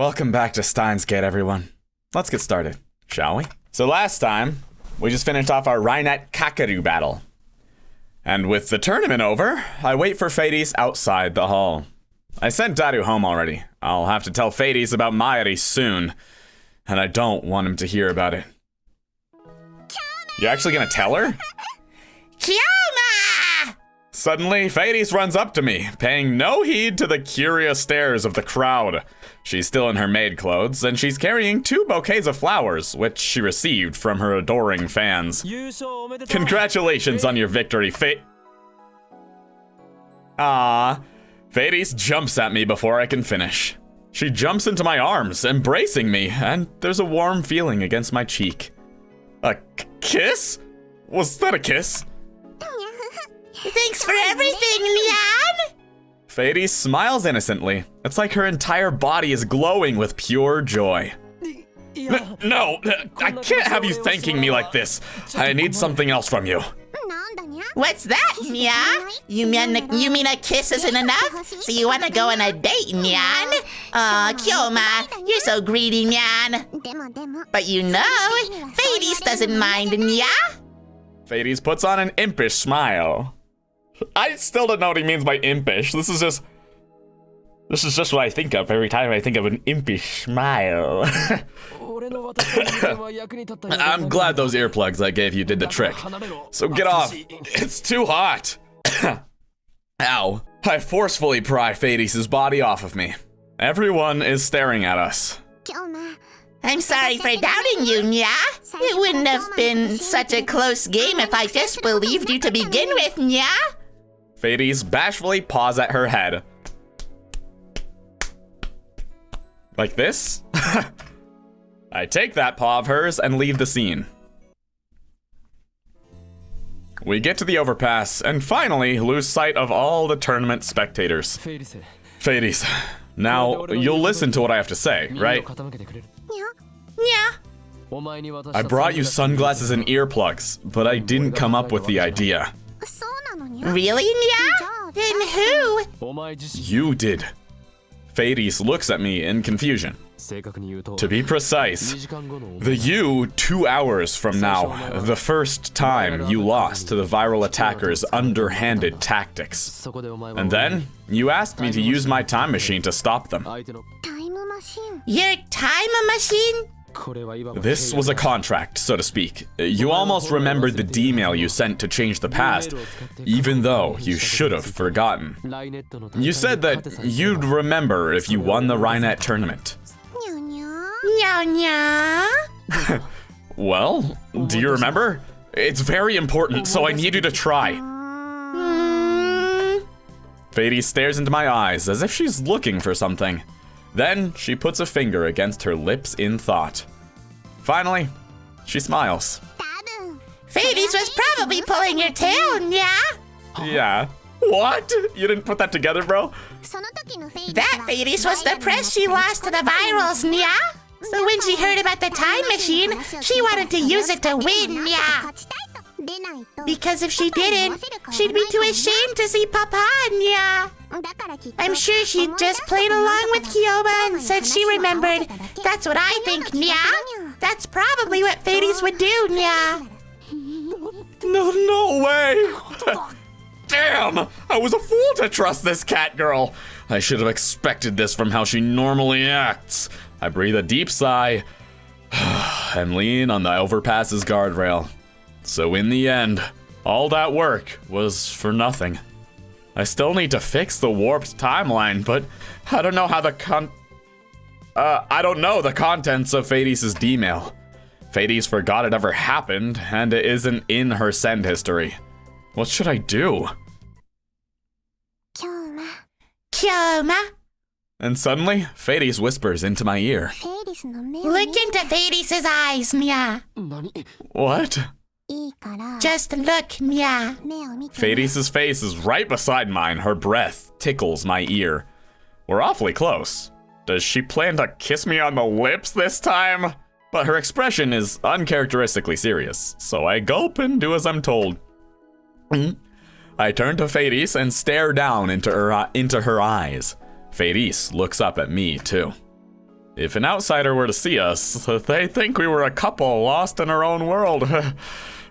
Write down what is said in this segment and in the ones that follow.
Welcome back to Steinsgate, everyone. Let's get started, shall we? So last time, we just finished off our Rainet Kakaru battle. And with the tournament over, I wait for Fades outside the hall. I sent Daru home already. I'll have to tell Fades about Mayuri soon. And I don't want him to hear about it. You actually gonna tell her? Kyoma! Suddenly, Fades runs up to me, paying no heed to the curious stares of the crowd. She's still in her maid clothes, and she's carrying 2 bouquets of flowers, which she received from her adoring fans. Congratulations on your victory, Fades jumps at me before I can finish. She jumps into my arms, embracing me, and there's a warm feeling against my cheek. A kiss? Was that a kiss? Thanks for everything, Nyan! Fades smiles innocently. It's like her entire body is glowing with pure joy. No, I can't have you thanking me like this. I need something else from you. What's that, Nya? You mean a kiss isn't enough? So you want to go on a date, Nyan? Aw, Kyoma, you're so greedy, Nyan. But you know, Fades doesn't mind, Nya. Fades puts on an impish smile. I still don't know what he means by impish. This is just what I think of every time I think of an impish smile. I'm glad those earplugs I gave you did the trick. So get off. It's too hot. Ow. I forcefully pry Fades' body off of me. Everyone is staring at us. I'm sorry for doubting you, Nya. It wouldn't have been such a close game if I just believed you to begin with, Nya. Fades bashfully paws at her head. Like this? I take that paw of hers and leave the scene. We get to the overpass and finally lose sight of all the tournament spectators. Fades, now you'll listen to what I have to say, right? Yeah. I brought you sunglasses and earplugs, but I didn't come up with the idea. Really, Nya? Then who? You did. Fades looks at me in confusion. To be precise, the you 2 hours from now, the first time you lost to the viral attacker's underhanded tactics. And then, you asked me to use my time machine to stop them. Your time machine? This was a contract, so to speak. You almost remembered the D-mail you sent to change the past, even though you should have forgotten. You said that you'd remember if you won the Rainet tournament. Nya nya. Well, do you remember? It's very important, so I need you to try. Fades stares into my eyes as if she's looking for something. Then, she puts a finger against her lips in thought. Finally, she smiles. Fades was probably pulling your tail, Nya. Yeah. What? You didn't put that together, bro? That Fades was depressed she lost to the virals, Nya. So when she heard about the time machine, she wanted to use it to win, Nya. Because if she didn't, she'd be too ashamed to see Papa, Nya. I'm sure she just played along with Kyoma and said she remembered. That's what I think, Nya. That's probably what Fades would do, Nya. No way! Damn! I was a fool to trust this cat girl. I should have expected this from how she normally acts. I breathe a deep sigh and lean on the overpass's guardrail. So in the end, all that work was for nothing. I still need to fix the warped timeline, but I don't know how I don't know the contents of Fades' D-mail. Fades forgot it ever happened, and it isn't in her send history. What should I do? Kyoma. And suddenly, Fades whispers into my ear. Look into Fades' eyes, Nya. What? Just look, Nya. Fades' face is right beside mine. Her breath tickles my ear. We're awfully close. Does she plan to kiss me on the lips this time? But her expression is uncharacteristically serious, so I gulp and do as I'm told. I turn to Fades and stare down into her eyes. Fades looks up at me, too. If an outsider were to see us, they think we were a couple lost in our own world.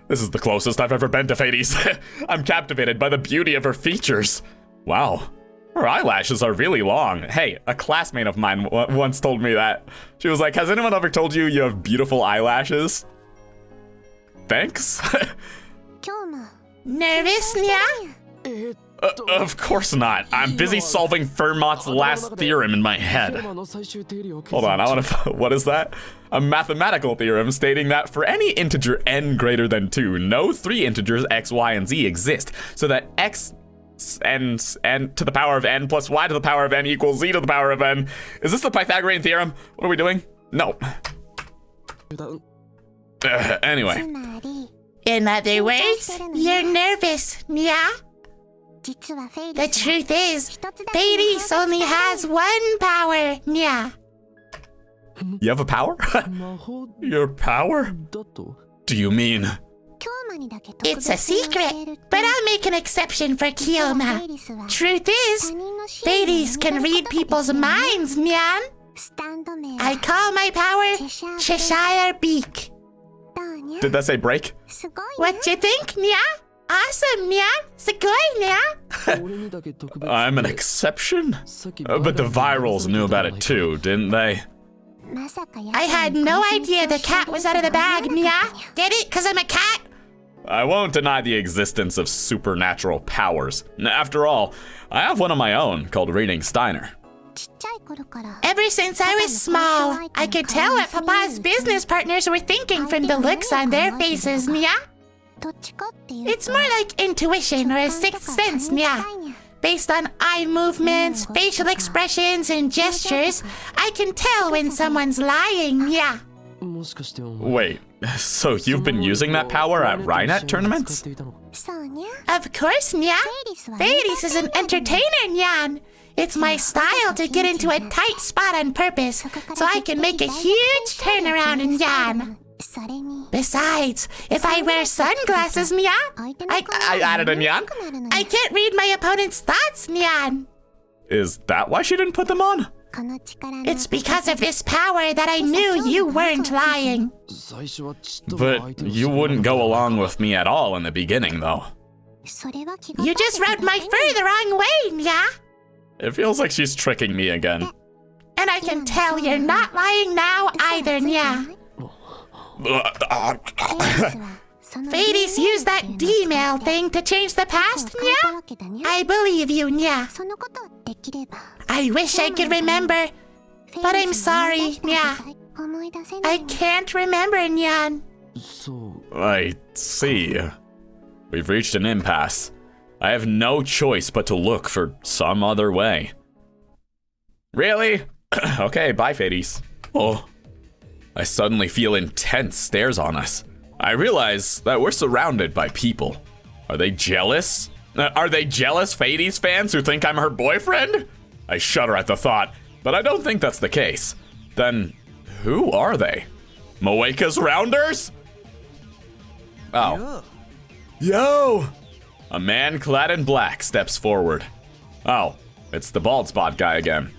This is the closest I've ever been to Hades. I'm captivated by the beauty of her features. Wow, her eyelashes are really long. Hey, a classmate of mine once told me that. She was like, has anyone ever told you you have beautiful eyelashes? Thanks. Nervous, Nya? Of course not. I'm busy solving Fermat's last theorem in my head. Hold on, what is that? A mathematical theorem stating that for any integer n greater than 2, no 3 integers x, y, and z exist, so that x n to the power of n plus y to the power of n equals z to the power of n. Is this the Pythagorean theorem? What are we doing? No. Anyway. In other words, you're nervous, Nya? The truth is, Hades only has one power, Nya. You have a power? Your power? Do you mean? It's a secret, but I'll make an exception for Kyoma. Truth is, Hades can read people's minds, Nyan. I call my power Cheshire Beak. Did that say break? What you think, Nya? Awesome, Nyan. Sugoi, Nya. I'm an exception? But the virals knew about it too, didn't they? I had no idea the cat was out of the bag, Nya. Get it? 'Cause I'm a cat? I won't deny the existence of supernatural powers. After all, I have one of my own called Reading Steiner. Ever since I was small, I could tell what Papa's business partners were thinking from the looks on their faces, Nya. It's more like intuition or a sixth sense, Nya. Based on eye movements, facial expressions, and gestures, I can tell when someone's lying, Nya. Wait, so you've been using that power at Rhinet tournaments? Of course, Nya. Hades is an entertainer, Nyan. It's my style to get into a tight spot on purpose, so I can make a huge turnaround in Nyan. Besides, if I wear sunglasses, Nyan, I added a Nyan? I can't read my opponent's thoughts, Nyan. Is that why she didn't put them on? It's because of this power that I knew you weren't lying. But you wouldn't go along with me at all in the beginning, though. You just rubbed my fur the wrong way, Nya. It feels like she's tricking me again. And I can tell you're not lying now either, Nya. Hades used that D-mail thing to change the past, Nya? I believe you, Nya. I wish I could remember, but I'm sorry, Nya. I can't remember, Nyan. I see. We've reached an impasse. I have no choice but to look for some other way. Really? Okay, bye, Hades. Oh. I suddenly feel intense stares on us. I realize that we're surrounded by people. Are they jealous? Are they jealous Hades fans who think I'm her boyfriend? I shudder at the thought, but I don't think that's the case. Then, who are they? Moeka's Rounders? Oh. Yo! A man clad in black steps forward. Oh, it's the bald spot guy again.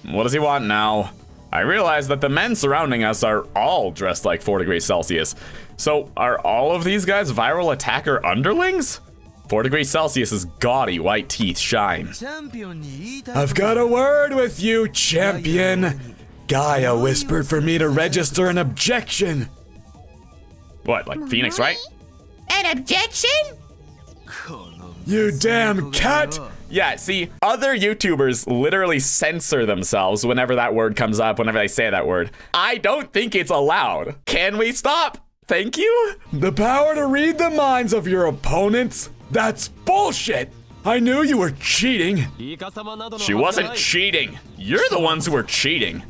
What does he want now? I realize that the men surrounding us are all dressed like 4 degrees Celsius. So are all of these guys viral attacker underlings? 4 degrees Celsius's gaudy white teeth shine. I've got a word with you, champion. Gaia whispered for me to register an objection. What, like Phoenix, right? An objection? You damn cat! Yeah, see, other YouTubers literally censor themselves whenever that word comes up, whenever they say that word. I don't think it's allowed. Can we stop? Thank you? The power to read the minds of your opponents? That's bullshit! I knew you were cheating. She wasn't cheating. You're the ones who were cheating.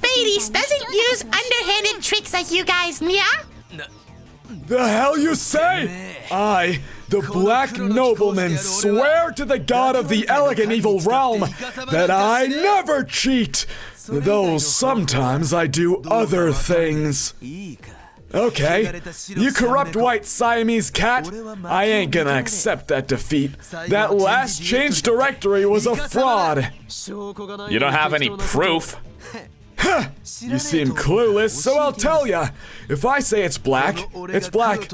Hades doesn't use underhanded tricks like you guys, Nya. The hell you say? I, the Black Nobleman, swear to the god of the elegant evil realm that I never cheat, though sometimes I do other things. Okay, you corrupt white Siamese cat. I ain't gonna accept that defeat. That last change directory was a fraud. You don't have any proof. You seem clueless, so I'll tell ya. If I say it's black, it's black.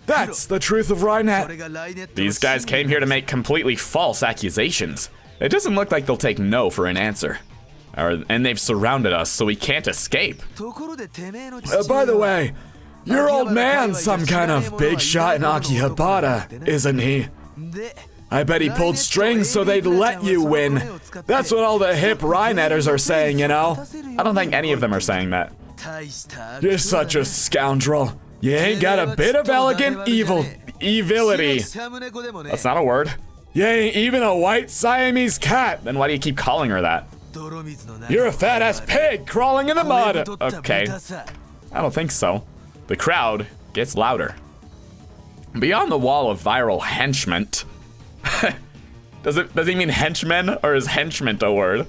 That's the truth of Rainet. These guys came here to make completely false accusations. It doesn't look like they'll take no for an answer. And they've surrounded us, so we can't escape. By the way, your old man's some kind of big shot in Akihabara, isn't he? I bet he pulled strings so they'd let you win. That's what all the hip Rainetters are saying, you know? I don't think any of them are saying that. You're such a scoundrel. You ain't got a bit of elegant evility. That's not a word. You ain't even a white Siamese cat. Then why do you keep calling her that? You're a fat-ass pig crawling in the mud. Okay. I don't think so. The crowd gets louder. Beyond the wall of viral henchment. Does he mean henchmen, or is henchment a word?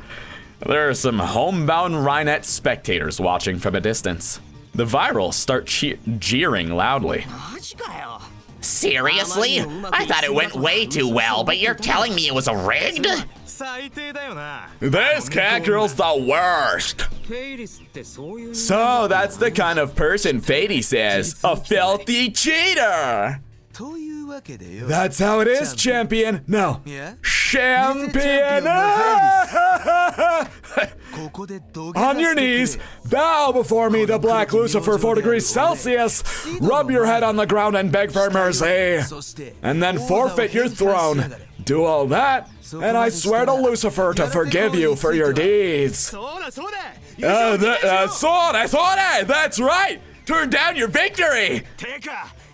There are some homebound Rainet spectators watching from a distance. The virals start jeering loudly. Seriously? I thought it went way too well, but you're telling me it was rigged? This cat girl's the worst. So that's the kind of person Fady says, a filthy cheater. That's how it is, champion. No, champion. On your knees, bow before me, the Black Lucifer, 4 degrees Celsius. Rub your head on the ground and beg for mercy. And then forfeit your throne. Do all that, and I swear to Lucifer to forgive you for your deeds. That's right. Turn down your victory.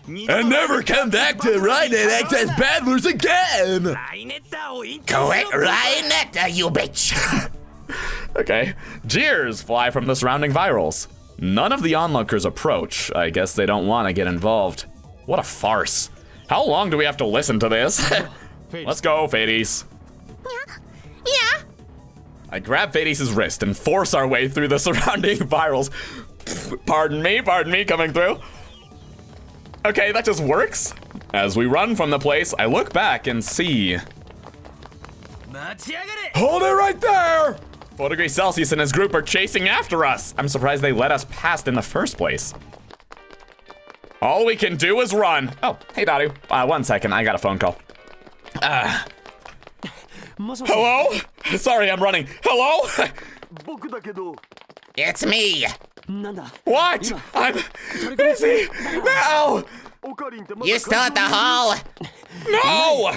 And never come back to Rainet Access Battlers again! Correct, Rainet, you bitch! Okay. Jeers fly from the surrounding virals. None of the onlookers approach. I guess they don't want to get involved. What a farce. How long do we have to listen to this? Let's go, Fades. Yeah? I grab Fades' wrist and force our way through the surrounding virals. Pardon me, coming through. Okay, that just works. As we run from the place, I look back and see. Hold it right there! 4 degrees Celsius and his group are chasing after us. I'm surprised they let us past in the first place. All we can do is run. Oh, hey, Daru. 1 second, I got a phone call. Hello? Sorry, I'm running. Hello? It's me. What? I'm busy now. You still at the hall? No!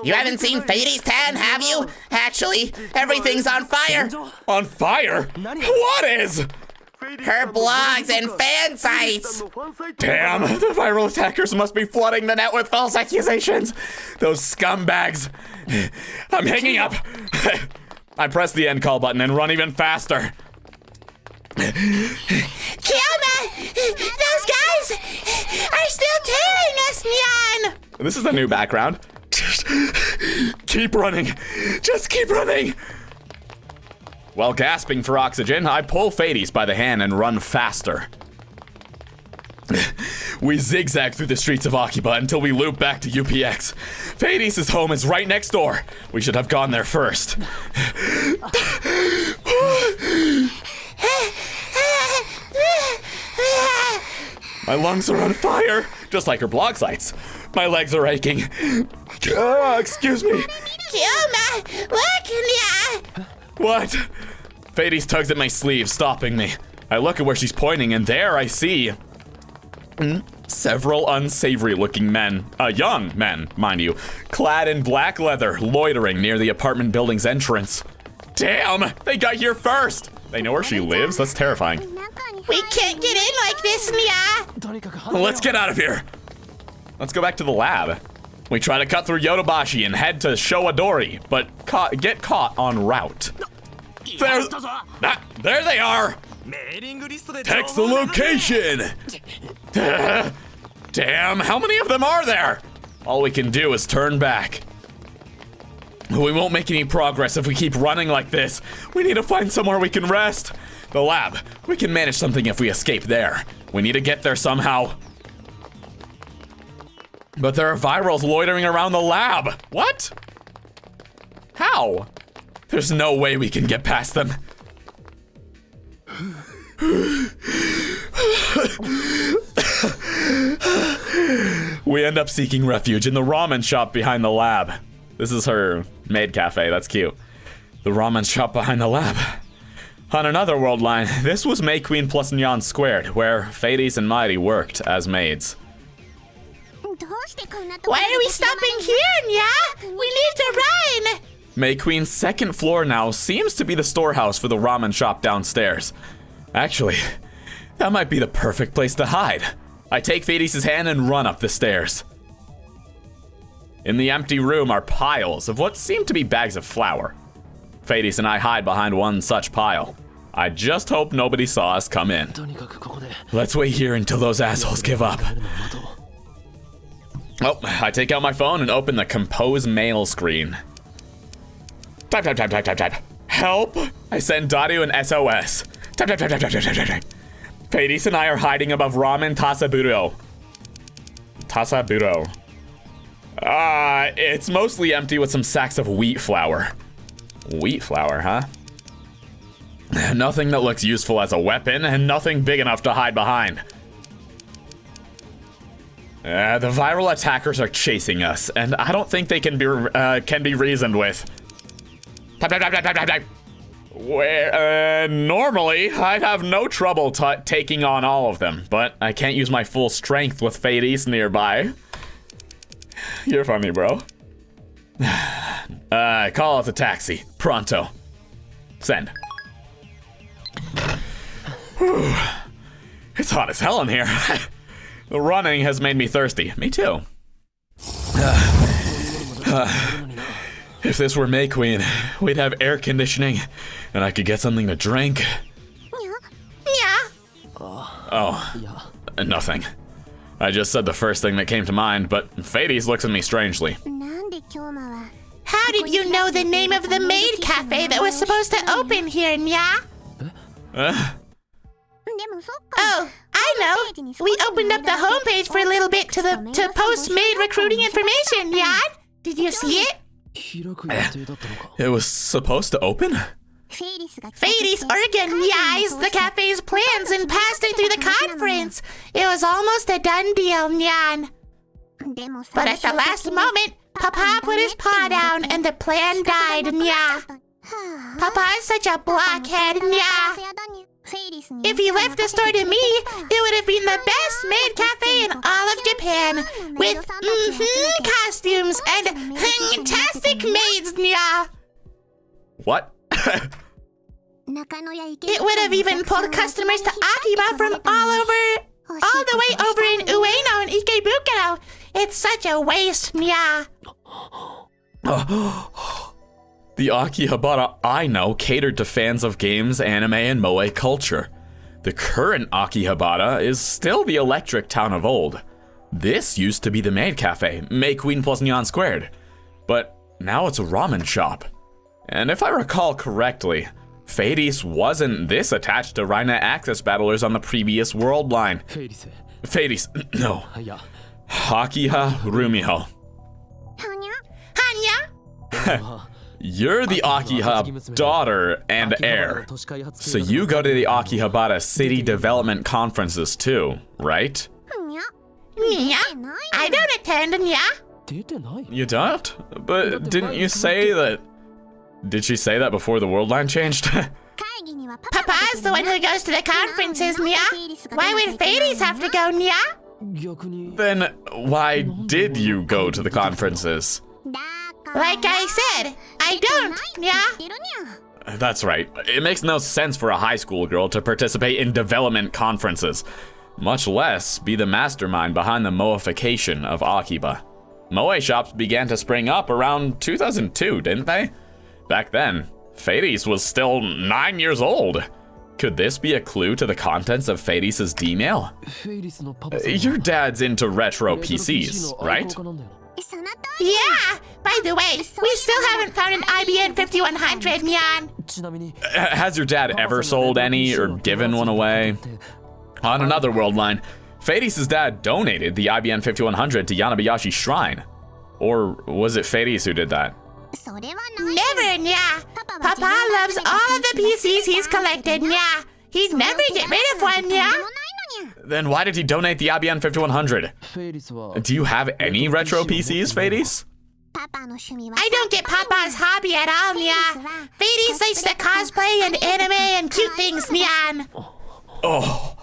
You haven't seen Fades 10, have you? Actually, everything's on fire. On fire? What is? Her blogs and fan sites. Damn, the viral attackers must be flooding the net with false accusations. Those scumbags. I'm hanging up. I press the end call button and run even faster. Kioma! Those guys are still tearing us, Nyan! This is a new background. Keep running. Just keep running. While gasping for oxygen, I pull Fades by the hand and run faster. We zigzag through the streets of Akiba until we loop back to UPX. Fades' home is right next door. We should have gone there first. My lungs are on fire, just like her blog sites. My legs are aching. Excuse me. Kioma! Look, Nya! What? Fades tugs at my sleeve, stopping me. I look at where she's pointing, and there I see several unsavory-looking men, young men, mind you, clad in black leather, loitering near the apartment building's entrance. Damn, they got here first. They know where she lives? That's terrifying. We can't get in like this, Nya! Let's get out of here. Let's go back to the lab. We try to cut through Yodobashi and head to Showadori, but get caught en route. There they are! Text the location! Damn, how many of them are there? All we can do is turn back. We won't make any progress if we keep running like this. We need to find somewhere we can rest. The lab. We can manage something if we escape there. We need to get there somehow. But there are virals loitering around the lab. What? How? There's no way we can get past them. We end up seeking refuge in the ramen shop behind the lab. This is her maid cafe, that's cute. The ramen shop behind the lab. On another world line, this was May Queen plus Nyan Squared, where Fades and Mighty worked as maids. Why are we stopping here, Nya? We need to run! May Queen's second floor now seems to be the storehouse for the ramen shop downstairs. Actually, that might be the perfect place to hide. I take Fades' hand and run up the stairs. In the empty room are piles of what seem to be bags of flour. Fades and I hide behind one such pile. I just hope nobody saw us come in. Let's wait here until those assholes give up. Oh, I take out my phone and open the compose mail screen. Type. Help! I send Daru an SOS. Type. Fades and I are hiding above ramen tasaburo. It's mostly empty with some sacks of wheat flour. Wheat flour, huh? Nothing that looks useful as a weapon, and nothing big enough to hide behind. The viral attackers are chasing us, and I don't think they can be reasoned with. Type. Normally, I'd have no trouble taking on all of them, but I can't use my full strength with Fades nearby. You're funny, bro. Call out the taxi. Pronto. Send. Whew. It's hot as hell in here. The running has made me thirsty. Me too. If this were May Queen, we'd have air conditioning, and I could get something to drink. Yeah. Oh, nothing. I just said the first thing that came to mind, but Fades looks at me strangely. How did you know the name of the maid cafe that was supposed to open here, Nya? Oh, I know. We opened up the homepage for a little bit to post maid recruiting information, Nya. Did you see it? It was supposed to open? Fades organized the cafe's plans and passed it through the conference. It was almost a done deal, Nyan. But at the last moment, Papa put his paw down and the plan died, Nya. Papa is such a blockhead, Nya. If he left the store to me, it would have been the best maid cafe in all of Japan, with costumes and fantastic maids, Nya. What? It would have even pulled customers to Akiba from all the way over in Ueno and Ikebukuro. It's such a waste, Nya. The Akihabara I know catered to fans of games, anime, and moe culture. The current Akihabara is still the electric town of old. This used to be the maid cafe, May Queen plus Nyan Squared. But now it's a ramen shop. And if I recall correctly, Fades wasn't this attached to Rhina Access battlers on the previous world line. Fades, no. Hakiha Rumiho. Hanya? You're the Akiha daughter and heir. So you go to the Akihabara City Development Conferences too, right? Nya? I don't attend, Nya. You don't? But didn't you say that... Did she say that before the world line changed? Papa's the one who goes to the conferences, Nya. Why would Fades have to go, Nya? Then why did you go to the conferences? Like I said, I don't, Nya. That's right. It makes no sense for a high school girl to participate in development conferences, much less be the mastermind behind the moeification of Akiba. Moe shops began to spring up around 2002, didn't they? Back then, Fades was still 9 years old. Could this be a clue to the contents of Fades' D-mail? Your dad's into retro PCs, right? Yeah! By the way, we still haven't found an IBN 5100, Nyan. Has your dad ever sold any or given one away? On another world line, Fades' dad donated the IBN 5100 to Yanabayashi's shrine. Or was it Fades who did that? Never, Nya. Papa loves all of the PCs he's collected, Nya. He'd never get rid of one, Nya. Then why did he donate the IBN 5100? Do you have any retro PCs, Fades? I don't get Papa's hobby at all, Nya. Fades likes to cosplay and anime and cute things, Nyan. Oh.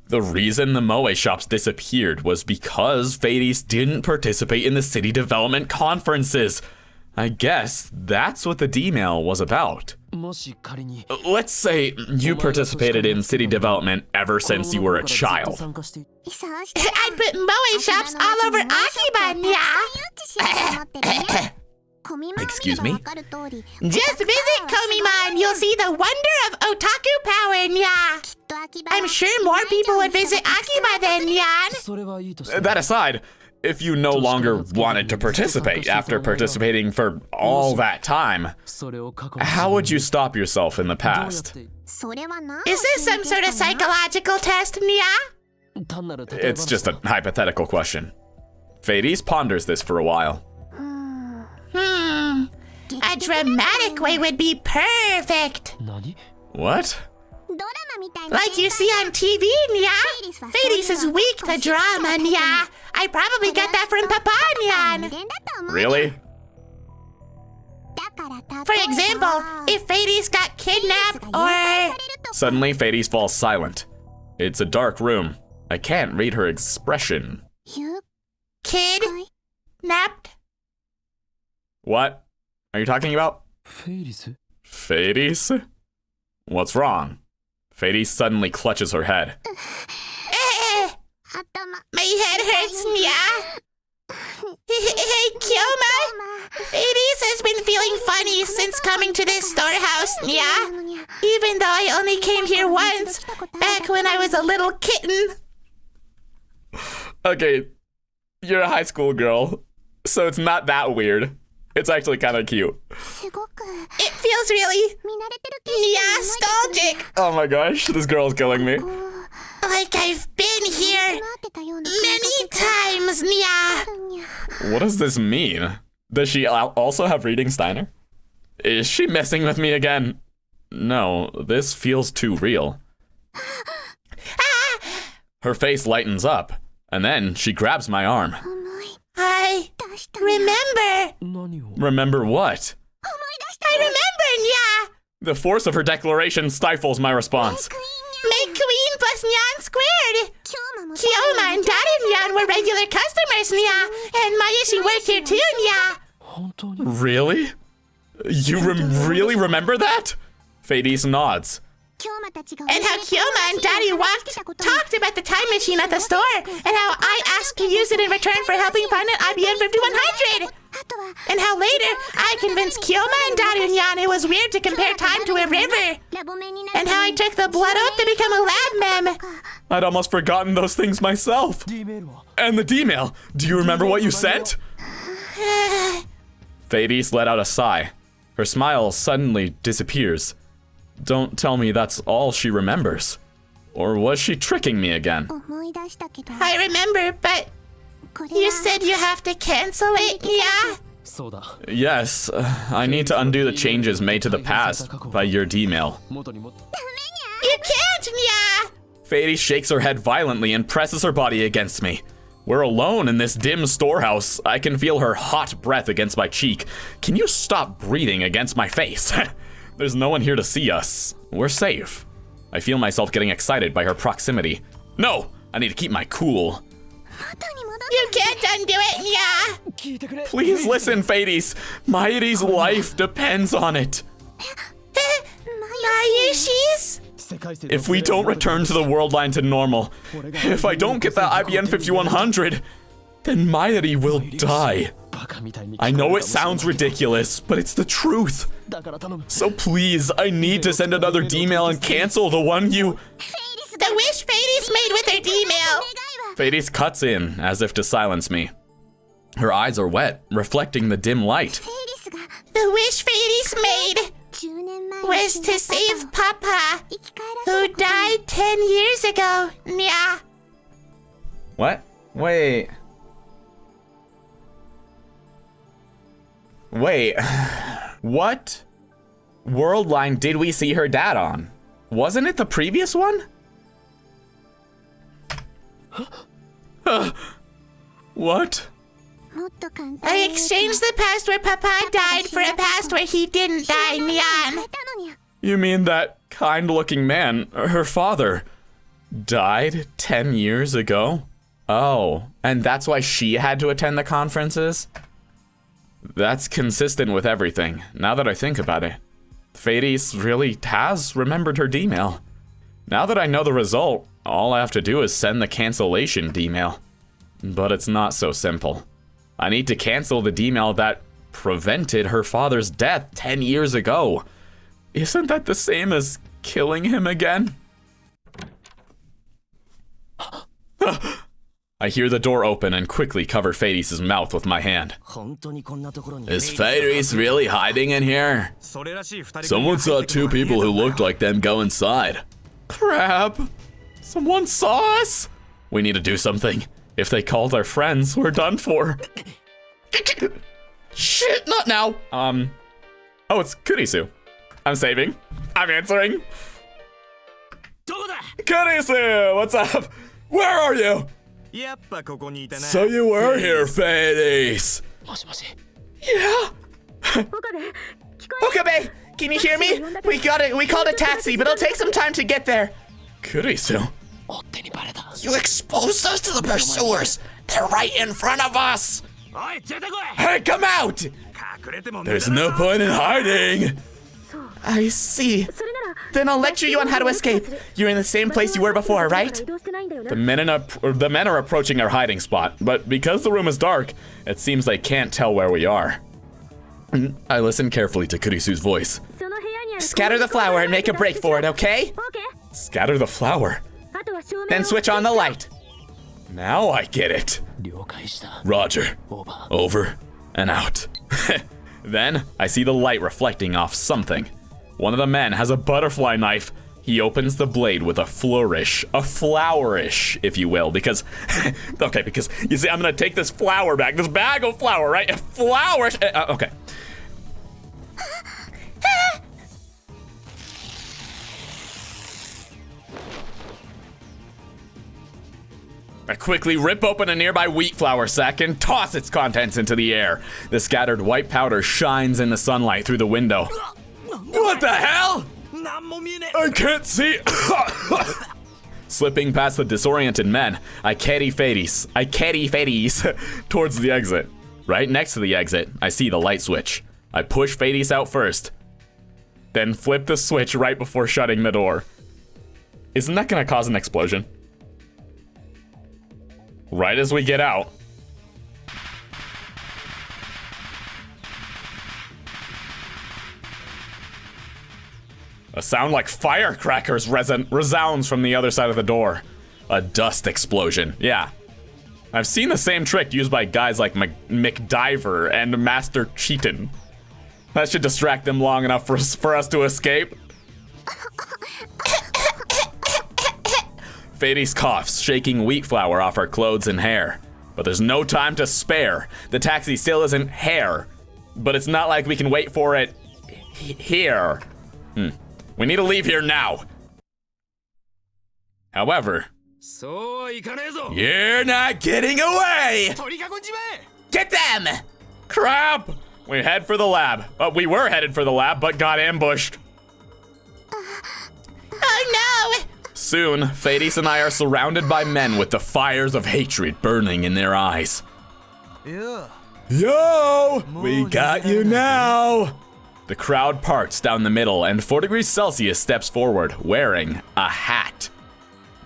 The reason the Moe shops disappeared was because Fades didn't participate in the city development conferences. I guess that's what the D-mail was about. Let's say you participated in city development ever since you were a child. I'd put Moe shops all over Akiba, Nya. Excuse me? Just visit Komimon. You'll see the wonder of otaku power, Nya. I'm sure more people would visit Akiba than Nyan. That aside, if you no longer wanted to participate after participating for all that time, how would you stop yourself in the past? Is this some sort of psychological test, Nya? It's just a hypothetical question. Fades ponders this for a while. A dramatic way would be perfect. What? Like you see on TV, Nya. Fades is weak to drama, Nya. I probably got that from Papa, Nyan. Really? For example, if Fades got kidnapped or... Suddenly, Fades falls silent. It's a dark room. I can't read her expression. Kidnapped? What are you talking about? Fades? What's wrong? Fades suddenly clutches her head. My head hurts, Nya. Hey, Kyoma. Fades has been feeling funny since coming to this storehouse, Nya. Even though I only came here once, back when I was a little kitten. Okay, you're a high school girl, so it's not that weird. It's actually kind of cute. It feels really nostalgic. Oh my gosh, this girl's killing me. Like I've been here many times, Nya. What does this mean? Does she also have reading Steiner? Is she messing with me again? No, this feels too real. Her face lightens up, and then she grabs my arm. I remember. Remember what? I remember, Nya. The force of her declaration stifles my response. Make Queen plus Nyan squared. Kyoma and Daru Nyan were regular customers, Nya. And Mayuri worked here too, Nya. Really? You really remember that? Fades nods. And how Kyoma and Daru talked about the time machine at the store, and how I asked to use it in return for helping find an IBN 5100. And how later I convinced Kyoma and Daru Nyan it was weird to compare time to a river. And how I took the blood oath to become a lab mem. I'd almost forgotten those things myself. And the D-mail. Do you remember what you sent? Fades let out a sigh. Her smile suddenly disappears. Don't tell me that's all she remembers. Or was she tricking me again? I remember, but you said you have to cancel it, Nya? Yes, I need to undo the changes made to the past by your D-mail. You can't, Nya! Fades shakes her head violently and presses her body against me. We're alone in this dim storehouse. I can feel her hot breath against my cheek. Can you stop breathing against my face? There's no one here to see us. We're safe. I feel myself getting excited by her proximity. No! I need to keep my cool. You can't undo it, Nya! Please listen, Fades. Mayuri's life depends on it. Mayushi's? If we don't return to the world line to normal, if I don't get that IBN 5100, then Mayuri will die. I know it sounds ridiculous, but it's the truth. So please, I need to send another D-mail and cancel the one you... The wish Fades made with her D-mail. Fades cuts in, as if to silence me. Her eyes are wet, reflecting the dim light. The wish Fades made was to save Papa, who died 10 years ago. Nya. What? Wait. What world line did we see her dad on? Wasn't it the previous one? What? I exchanged the past where Papa died for a past where he didn't die, Nyan. You mean that kind-looking man, her father, died 10 years ago? Oh, and that's why she had to attend the conferences? That's consistent with everything, now that I think about it. Fades really has remembered her D-mail. Now that I know the result, all I have to do is send the cancellation D-mail. But it's not so simple. I need to cancel the D-mail that prevented her father's death 10 years ago. Isn't that the same as killing him again? I hear the door open and quickly cover Fades' mouth with my hand. Is Fades really hiding in here? Someone saw two people who looked like them go inside. Crap! Someone saw us? We need to do something. If they called our friends, we're done for. Shit, not now. Oh, it's Kurisu. I'm saving. I'm answering. Kurisu, what's up? Where are you? So you were here, Fades. Yeah. Okabe, can you hear me? We called a taxi, but it'll take some time to get there. Kurisu. You exposed us to the pursuers. They're right in front of us. Hey, come out! There's no point in hiding. I see. Then I'll lecture you on how to escape. You're in the same place you were before, right? The men are approaching our hiding spot, but because the room is dark, it seems they can't tell where we are. I listen carefully to Kurisu's voice. Scatter the flower and make a break for it, okay? Scatter the flower? Then switch on the light. Now I get it. Roger. Over and out. Then I see the light reflecting off something. One of the men has a butterfly knife. He opens the blade with a flourish, a flowerish, if you will, because, okay, because you see, I'm gonna take this flour back, this bag of flour, right? A flourish, okay. I quickly rip open a nearby wheat flour sack and toss its contents into the air. The scattered white powder shines in the sunlight through the window. What the hell? I can't see. Slipping past the disoriented men, I carry Fades towards the exit. Right next to the exit, I see the light switch. I push Fades out first, then flip the switch right before shutting the door. Isn't that gonna cause an explosion? Right as we get out. A sound like firecrackers resounds from the other side of the door. A dust explosion. Yeah. I've seen the same trick used by guys like McDiver and Master Cheatin. That should distract them long enough for us to escape. Fades coughs, shaking wheat flour off her clothes and hair. But there's no time to spare. The taxi still isn't here. But it's not like we can wait for it here. We need to leave here now. However, you're not getting away! Get them! Crap! We head for the lab. We were headed for the lab, but got ambushed. Oh no! Soon, Fades and I are surrounded by men with the fires of hatred burning in their eyes. Yo! We got you now! The crowd parts down the middle and 4 degrees Celsius steps forward, wearing a hat.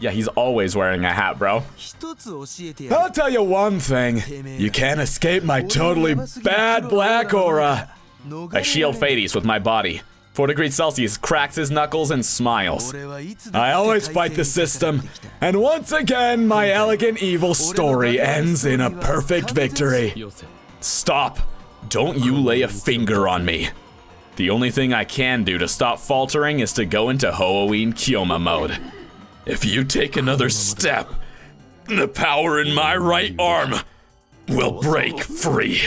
Yeah, he's always wearing a hat, bro. I'll tell you one thing. You can't escape my totally bad black aura. I shield Fades with my body. 4 degrees Celsius cracks his knuckles and smiles. I always fight the system, and once again, my elegant evil story ends in a perfect victory. Stop. Don't you lay a finger on me. The only thing I can do to stop faltering is to go into Hoenn Kyoma mode. If you take another step, the power in my right arm will break free.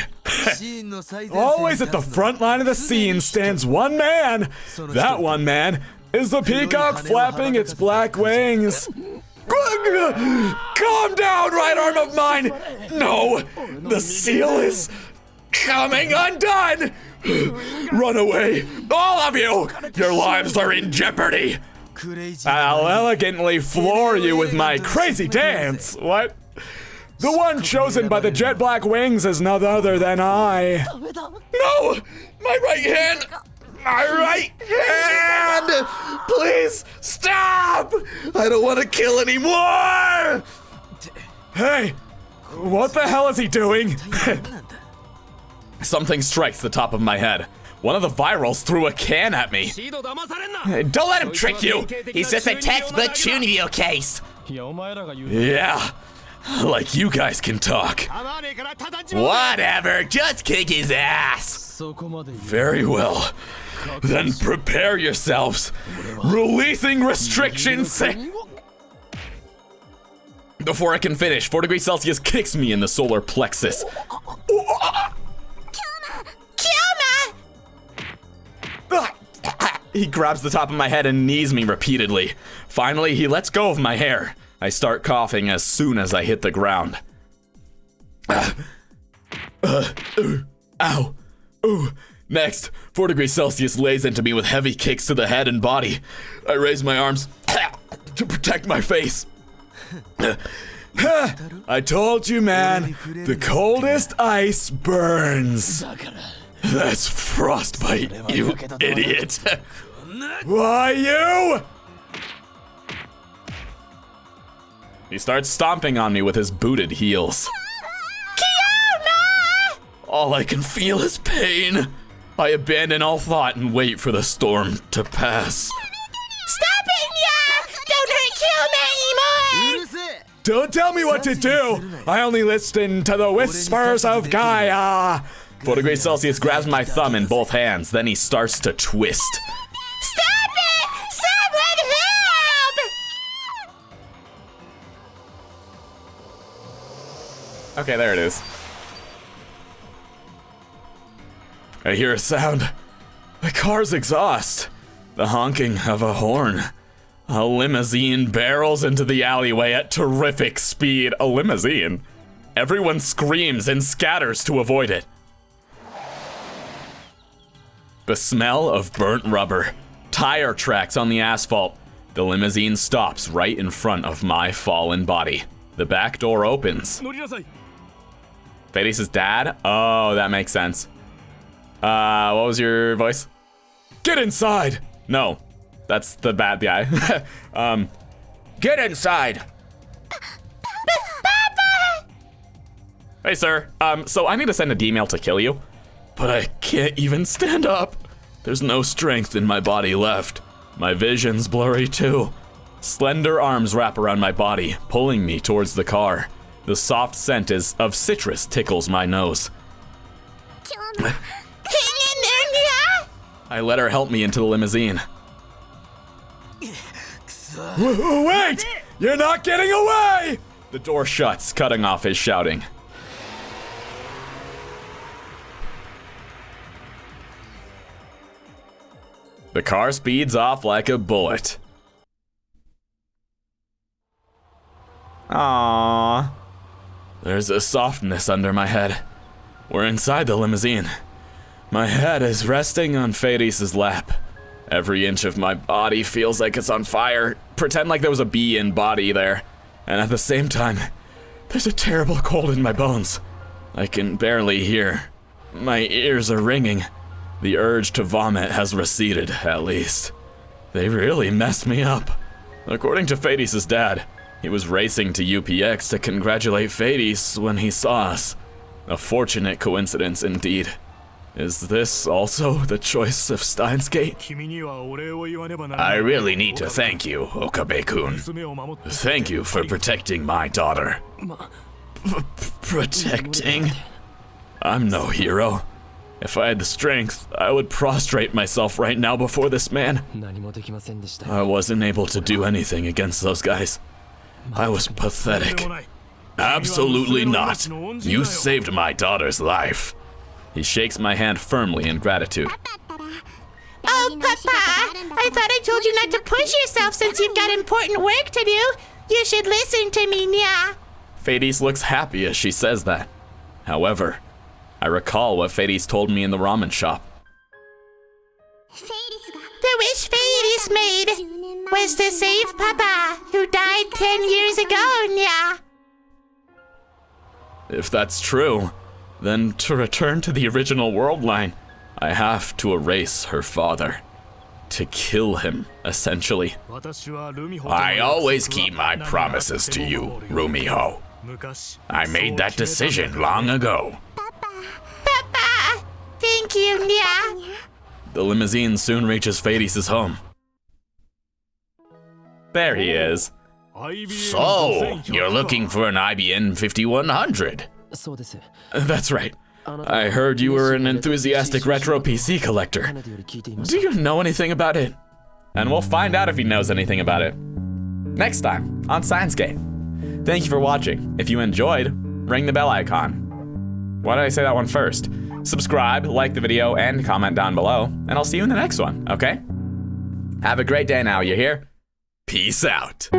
Always at the front line of the scene stands one man. That one man is the peacock flapping its black wings. Calm down, right arm of mine. No, the seal is coming undone. Run away, all of you. Your lives are in jeopardy. I'll elegantly floor you with my crazy dance. What? The one chosen by the jet black wings is none other than I. No! My right hand! My right hand! Please stop! I don't want to kill anymore! Hey! What the hell is he doing? Something strikes the top of my head. One of the virals threw a can at me. Don't let him trick you. He's just a textbook Chunibyo case. Yeah, like you guys can talk. Whatever, just kick his ass. Very well. Then prepare yourselves. Releasing restrictions. Before I can finish, 4 degrees Celsius kicks me in the solar plexus. He grabs the top of my head and knees me repeatedly. Finally, he lets go of my hair. I start coughing as soon as I hit the ground. Ow. Ooh. Next, 4 degrees Celsius lays into me with heavy kicks to the head and body. I raise my arms to protect my face. I told you, man, the coldest ice burns. That's frostbite, you idiot. Why, you? He starts stomping on me with his booted heels. Kiona! All I can feel is pain. I abandon all thought and wait for the storm to pass. Stop it, Nya! Don't hurt Kiona anymore! Don't tell me what to do. I only listen to the whispers of Gaia. 4 degrees Celsius grabs my thumb in both hands, then he starts to twist. Stop it! Someone help! Okay, there it is. I hear a sound. The car's exhaust. The honking of a horn. A limousine barrels into the alleyway at terrific speed. A limousine? Everyone screams and scatters to avoid it. The smell of burnt rubber. Tire tracks on the asphalt. The limousine stops right in front of my fallen body. The back door opens. Fades' dad? Oh, that makes sense. What was your voice? Get inside. No, that's the bad guy. Get inside. Hey, sir. So I need to send a D-mail to kill you. But I can't even stand up. There's no strength in my body left. My vision's blurry too. Slender arms wrap around my body, pulling me towards the car. The soft scent of citrus tickles my nose. Hang in there, Nya! I let her help me into the limousine. Wait! You're not getting away! The door shuts, cutting off his shouting. The car speeds off like a bullet. Aww. There's a softness under my head. We're inside the limousine. My head is resting on Fades' lap. Every inch of my body feels like it's on fire. Pretend like there was a bee in body there. And at the same time, there's a terrible cold in my bones. I can barely hear. My ears are ringing. The urge to vomit has receded, at least. They really messed me up. According to Fades' dad, he was racing to UPX to congratulate Fades when he saw us. A fortunate coincidence indeed. Is this also the choice of Steinsgate? I really need to thank you, Okabe-kun. Thank you for protecting my daughter. Protecting? I'm no hero. If I had the strength, I would prostrate myself right now before this man. I wasn't able to do anything against those guys. I was pathetic. Absolutely not. You saved my daughter's life. He shakes my hand firmly in gratitude. Oh, Papa! I thought I told you not to push yourself since you've got important work to do. You should listen to me, Nya. Fades looks happy as she says that. However, I recall what Fades told me in the ramen shop. The wish Fades made was to save Papa, who died 10 years ago, Nya. If that's true, then to return to the original world line, I have to erase her father. To kill him, essentially. I always keep my promises to you, Rumiho. I made that decision long ago. Papa! Thank you, Nya. The limousine soon reaches Fades' home. There he is. So, you're looking for an IBM 5100? That's right. I heard you were an enthusiastic retro PC collector. Do you know anything about it? And we'll find out if he knows anything about it next time on Steinsgate. Thank you for watching. If you enjoyed, ring the bell icon. Why did I say that one first? Subscribe, like the video, and comment down below, and I'll see you in the next one, okay? Have a great day now, you hear? Peace out.